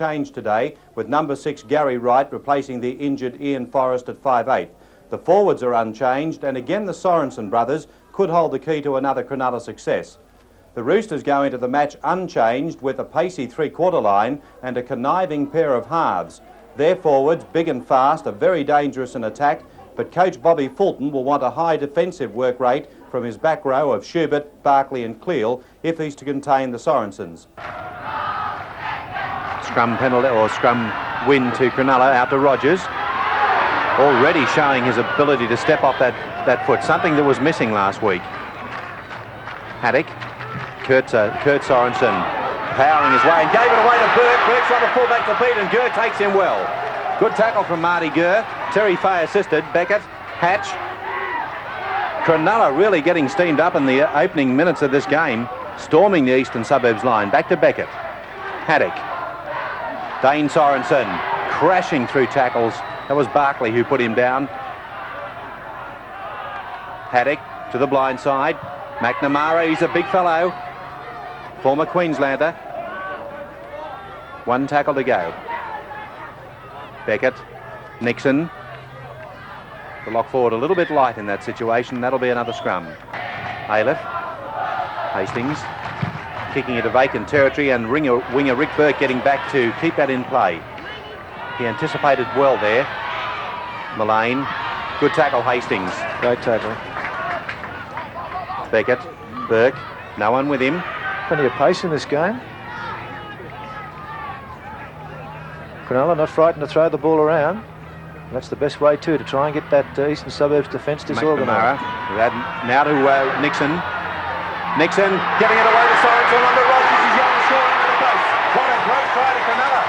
unchanged today, with number 6 Gary Wright replacing the injured Ian Forrest at 5'8". The forwards are unchanged, and again the Sorensen brothers could hold the key to another Cronulla success. The Roosters go into the match unchanged with a pacey three-quarter line and a conniving pair of halves. Their forwards, big and fast, are very dangerous in attack, but coach Bobby Fulton will want a high defensive work rate from his back row of Schubert, Barkley and Cleal if he's to contain the Sorensens. Scrum penalty or scrum win to Cronulla out to Rogers. Already showing his ability to step off that foot, something that was missing last week. Haddock, Kurt Sorensen powering his way and gave it away to Burke. Burke's trying to pull back to Pete and Gurr takes him well. Good tackle from Marty Gurr. Terry Fay assisted. Beckett, Hatch. Cronulla really getting steamed up in the opening minutes of this game, storming the eastern suburbs line. Back to Beckett. Haddock. Dane Sorensen crashing through tackles. That was Barkley who put him down. Haddock to the blind side. McNamara, he's a big fellow. Former Queenslander. One tackle to go. Beckett, Nixon. The lock forward a little bit light in that situation. That'll be another scrum. Ailiff, Hastings, kicking into vacant territory, and winger Rick Burke getting back to keep that in play. He anticipated well there. Mullane, good tackle Hastings. Great tackle. Beckett, Burke, no one with him. Plenty of pace in this game. Cronulla not frightened to throw the ball around. That's the best way too, to try and get that eastern suburbs defence disorganised. Now to Nixon. Nixon getting it away to Sorensen on the Rogers. He's young and short under the post. What a great try to Cronulla.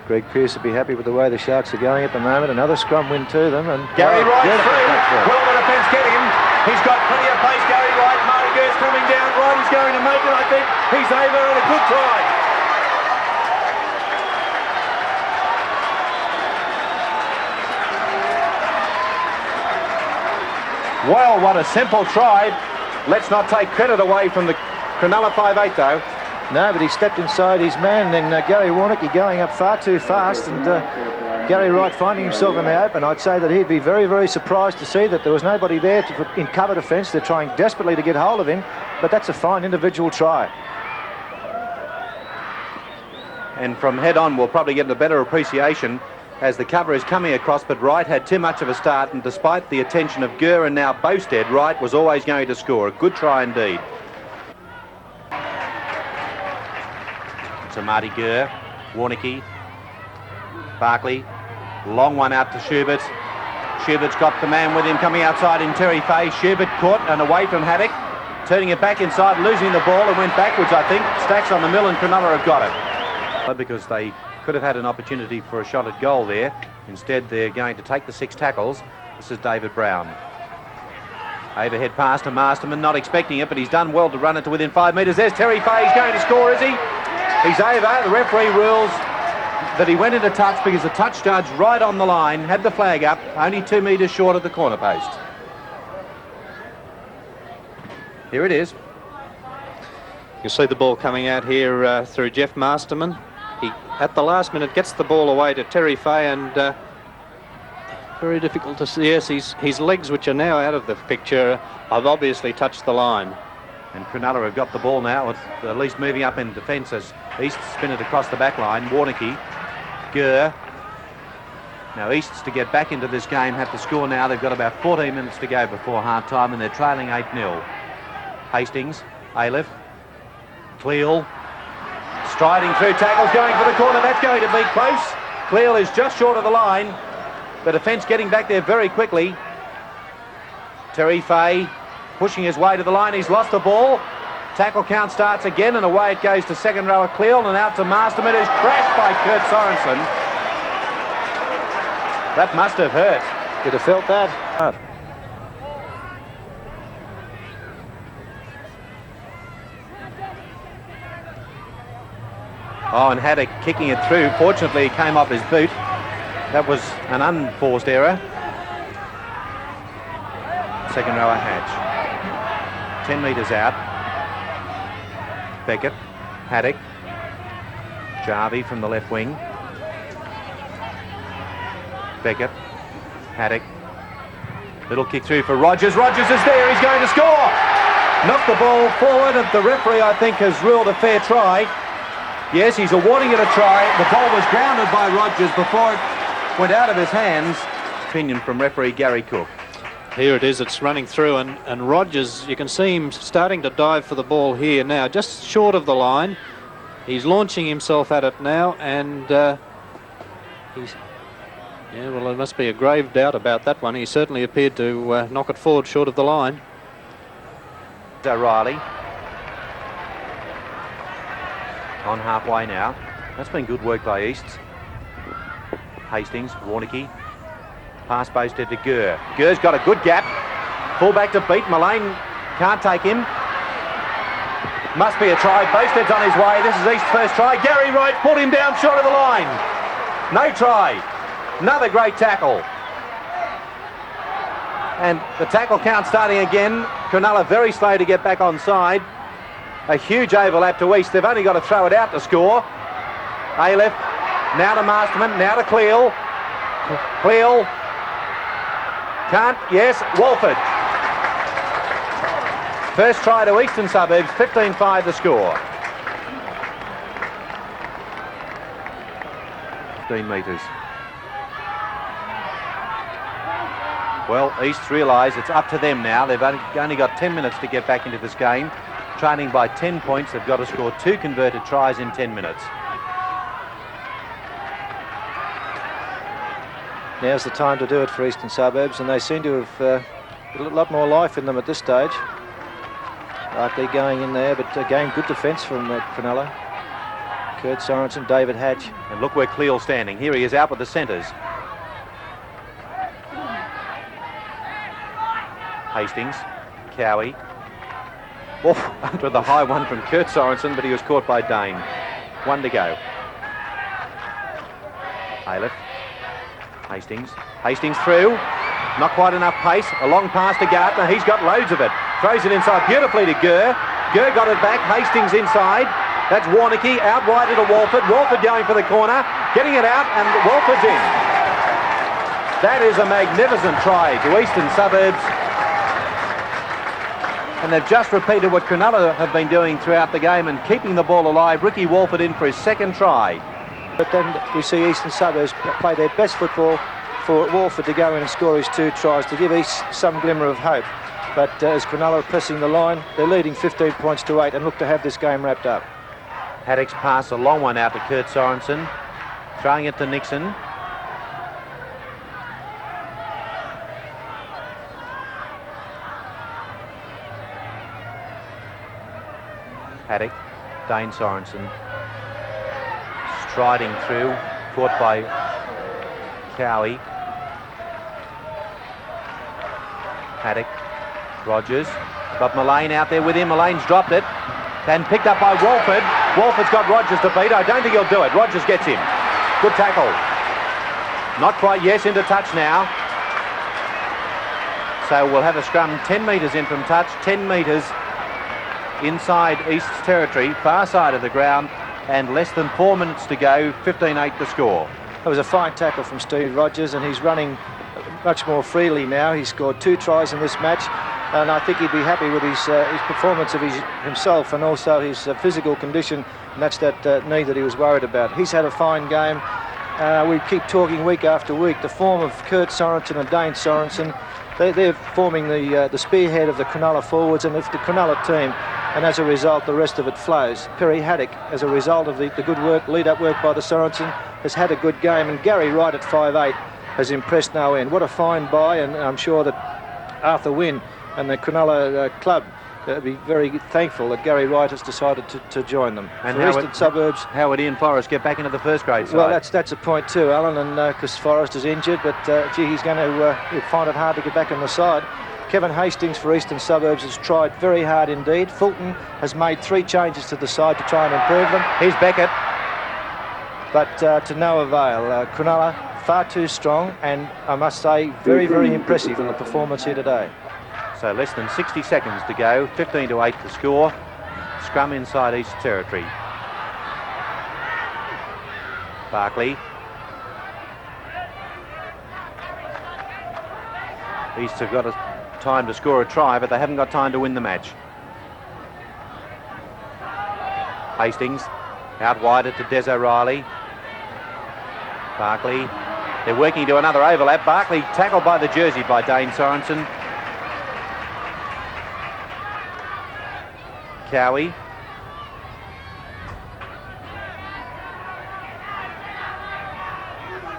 Greg Pearce would be happy with the way the Sharks are going at the moment. Another scrum win to them. And Gary Wright through. Will the defence get him? He's got plenty of pace, Gary Wright. Marty Gurr's coming down. Wright is going to make it, I think. He's over and a good try. Well, what a simple try. Let's not take credit away from the Cronulla 5'8", though. No, but he stepped inside his man, then Gary Warnocky going up far too fast, and Gary Wright finding himself in the open. I'd say that he'd be very, very surprised to see that there was nobody there in cover defence. They're trying desperately to get hold of him, but that's a fine individual try. And from head on, we'll probably get a better appreciation as the cover is coming across, but Wright had too much of a start, and despite the attention of Gurr and now Bowstead, Wright was always going to score. A good try indeed. To Marty Gurr, Warnocky, Barkley, long one out to Schubert. Schubert's got the man with him coming outside in Terry Fay. Schubert caught and away from Haddock, turning it back inside, losing the ball and went backwards, I think. Stacks on the mill and Cronulla have got it. Because they could have had an opportunity for a shot at goal there. Instead, they're going to take the 6 tackles. This is David Brown. Overhead pass to Masterman, not expecting it, but he's done well to run it to within 5 metres. There's Terry Fay. He's going to score, is he? He's over. The referee rules that he went into touch because the touch judge right on the line had the flag up, only 2 metres short of the corner post. Here it is. You'll see the ball coming out here through Jeff Masterman. He, at the last minute, gets the ball away to Terry Fay, and very difficult to see. Yes, his legs, which are now out of the picture, have obviously touched the line. And Cronulla have got the ball now, with at least moving up in defence as East spin it across the back line. Warnocky, Gurr. Now East's to get back into this game have to score now. They've got about 14 minutes to go before half-time and they're trailing 8-0. Hastings, Ailiff, Cleal, striding through tackles, going for the corner. That's going to be close. Cleal is just short of the line. The defence getting back there very quickly. Terry Fay pushing his way to the line. He's lost the ball. Tackle count starts again and away it goes to second rower Cleal and out to Masterman, who's crashed by Kurt Sorensen. That must have hurt. Could have felt that. Oh, and Haddock kicking it through. Fortunately, it came off his boot. That was an unforced error. Second rower Hatch. 10 metres out. Beckett, Haddock, Jarvie from the left wing. Beckett, Haddock. Little kick through for Rogers. Rogers is there. He's going to score. Knocked the ball forward, and the referee, I think, has ruled a fair try. Yes, he's awarding it a try. The ball was grounded by Rogers before it went out of his hands. Opinion from referee Gary Cook. Here it is, it's running through, and Rogers, you can see him starting to dive for the ball here now, just short of the line. He's launching himself at it now, and he's... Yeah, well, there must be a grave doubt about that one. He certainly appeared to knock it forward short of the line. O'Reilly. On halfway now. That's been good work by Easts. Hastings, Warneke. Pass posted to Gurr. Gurr's got a good gap. Full back to beat. Mullane can't take him. Must be a try. Bosted's on his way. This is East's first try. Gary Wright pulled him down short of the line. No try. Another great tackle. And the tackle count starting again. Cronulla very slow to get back on side. A huge overlap to East. They've only got to throw it out to score. Aleph. Now to Masterman. Now to Cleal. Cleal. Can't. Yes. Walford. First try to Eastern Suburbs. 15-5 the score. 15 metres. Well, East realise it's up to them now. They've only got 10 minutes to get back into this game. Trailing by 10 points. They've got to score 2 converted tries in 10 minutes. Now's the time to do it for Eastern Suburbs, and they seem to have a lot more life in them at this stage. Barkley going in there, but again, good defence from Cronulla. Kurt Sorensen, David Hatch. And look where Cleal's standing. Here he is out with the centres. Hastings, Cowie. Oh, under the high one from Kurt Sorensen, but he was caught by Dane. 1 to go. Aleph. Hastings. Hastings through. Not quite enough pace. A long pass to Gardner. He's got loads of it. Throws it inside beautifully to Gurr. Gurr got it back. Hastings inside. That's Warneke. Out wide to Walford. Walford going for the corner. Getting it out, and Walford's in. That is a magnificent try to Eastern Suburbs. And they've just repeated what Cronulla have been doing throughout the game and keeping the ball alive. Ricky Walford in for his second try. But then we see Eastern Suburbs play their best football for Walford to go in and score his 2 tries to give East some glimmer of hope. But as Cronulla are pressing the line, they're leading 15 points to 8 and look to have this game wrapped up. Haddock's pass, a long one out to Kurt Sorensen. Throwing it to Nixon. Haddock, Dane Sorensen. Striding through, caught by Cowie. Haddock, Rogers, got Mullane out there with him. Mullane's dropped it and picked up by Walford. Walford's got Rogers to beat. I don't think he'll do it. Rogers gets him. Good tackle. Not quite. Yes, into touch now. So we'll have a scrum 10 metres in from touch, 10 metres inside East's territory, far side of the ground, and less than 4 minutes to go. 15-8 the score. That was a fine tackle from Steve Rogers, and he's running much more freely now. He scored 2 tries in this match, and I think he'd be happy with his performance of himself and also his physical condition, and that's that knee that he was worried about. He's had a fine game. We keep talking week after week. The form of Kurt Sorensen and Dane Sorensen, they're forming the spearhead of the Cronulla forwards and of the Cronulla team, and as a result the rest of it flows. Perry Haddock, as a result of the good work, lead-up work by the Sorensen, has had a good game, and Gary Wright at 5'8" has impressed no end. What a fine buy, and I'm sure that Arthur Wynne and the Cronulla club be very thankful that Gary Wright has decided to join them. And for Eastern Suburbs, how would Ian Forrest get back into the first grade side? Well, that's a point too, Alan, and because Forrest is injured, but gee, he's going to find it hard to get back on the side. Kevin Hastings for Eastern Suburbs has tried very hard indeed. Fulton has made 3 changes to the side to try and improve them. Here's Beckett. But to no avail. Cronulla far too strong, and I must say, very, very impressive in the performance here today. So less than 60 seconds to go, 15-8 the score. Scrum inside East territory. Barkley. East have got time to score a try, but they haven't got time to win the match. Hastings out wide to Des O'Reilly. Barkley. They're working to another overlap. Barkley tackled by the jersey by Dane Sorensen. Cowie.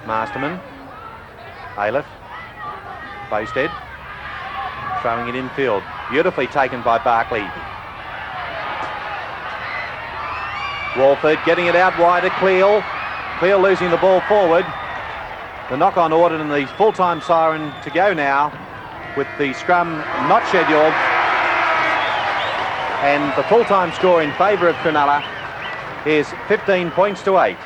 Masterman. Ailiff. Boasted. Throwing it infield. Beautifully taken by Barkley. Walford getting it out wide to Cleal. Cleal losing the ball forward. The knock-on ordered and the full-time siren to go now with the scrum not scheduled. And the full-time score in favour of Cronulla is 15 points to 8.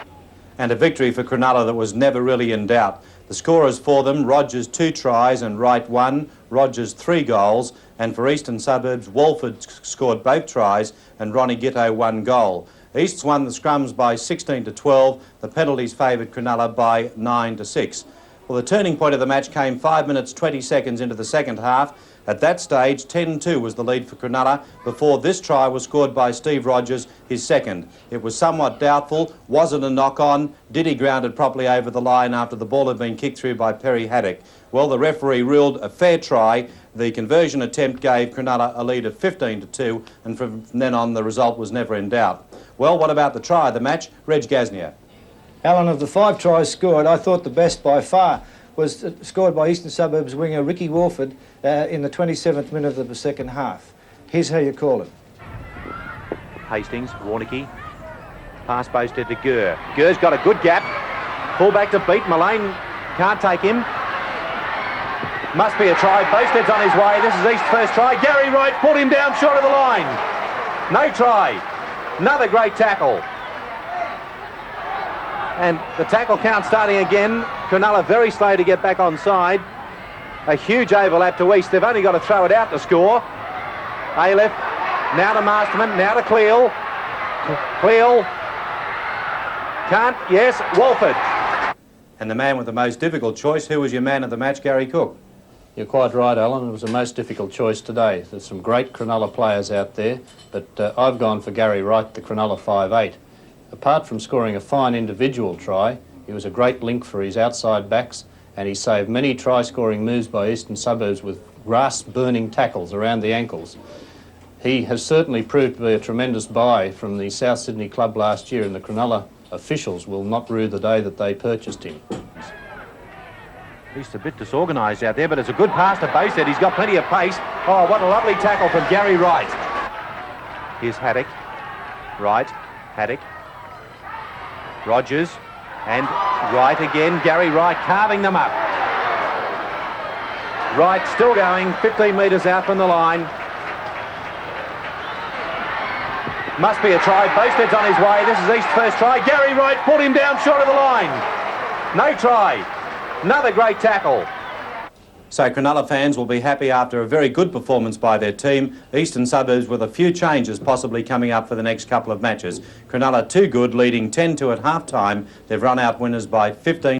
And a victory for Cronulla that was never really in doubt. The scorers for them, Rogers 2 tries and Wright 1, Rogers 3 goals, and for Eastern Suburbs, Walford scored both tries and Ronnie Gitto 1 goal. Easts won the scrums by 16-12, the penalties favoured Cronulla by 9-6. Well, the turning point of the match came 5 minutes 20 seconds into the second half. At that stage, 10-2 was the lead for Cronulla before this try was scored by Steve Rogers, his second. It was somewhat doubtful. Was it a knock-on? Did he ground it properly over the line after the ball had been kicked through by Perry Haddock? Well, the referee ruled a fair try. The conversion attempt gave Cronulla a lead of 15-2, and from then on the result was never in doubt. Well, what about the try of the match? Reg Gasnier. Alan, of the 5 tries scored, I thought the best by far was scored by Eastern Suburbs winger Ricky Walford in the 27th minute of the second half. Here's how you call it. Hastings, Warnicky. Pass posted to Gurr. Gurr's got a good gap. Pull back to beat. Mullane can't take him. Must be a try. Bosted's on his way. This is East's first try. Gary Wright pulled him down short of the line. No try. Another great tackle. And the tackle count starting again. Cronulla very slow to get back on side. A huge overlap to East. They've only got to throw it out to score. Ailiff, now to Masterman, now to Cleal. Cleal. Can't, yes, Walford. And the man with the most difficult choice, who was your man of the match, Gary Cook? You're quite right, Alan. It was the most difficult choice today. There's some great Cronulla players out there, but I've gone for Gary Wright, the Cronulla 5'8". Apart from scoring a fine individual try, he was a great link for his outside backs, and he saved many try-scoring moves by Eastern Suburbs with grass-burning tackles around the ankles. He has certainly proved to be a tremendous buy from the South Sydney club last year, and the Cronulla officials will not rue the day that they purchased him. He's a bit disorganised out there, but it's a good pass to Boasted. He's got plenty of pace. Oh, what a lovely tackle from Gary Wright. Here's Haddock. Wright. Haddock. Rogers. And Wright again. Gary Wright carving them up. Wright still going, 15 metres out from the line. Must be a try. Boasted's on his way. This is East's first try. Gary Wright pulled him down short of the line. No try. Another great tackle. So Cronulla fans will be happy after a very good performance by their team. Eastern Suburbs with a few changes possibly coming up for the next couple of matches. Cronulla too good, leading 10-2 at half-time. They've run out winners by 15.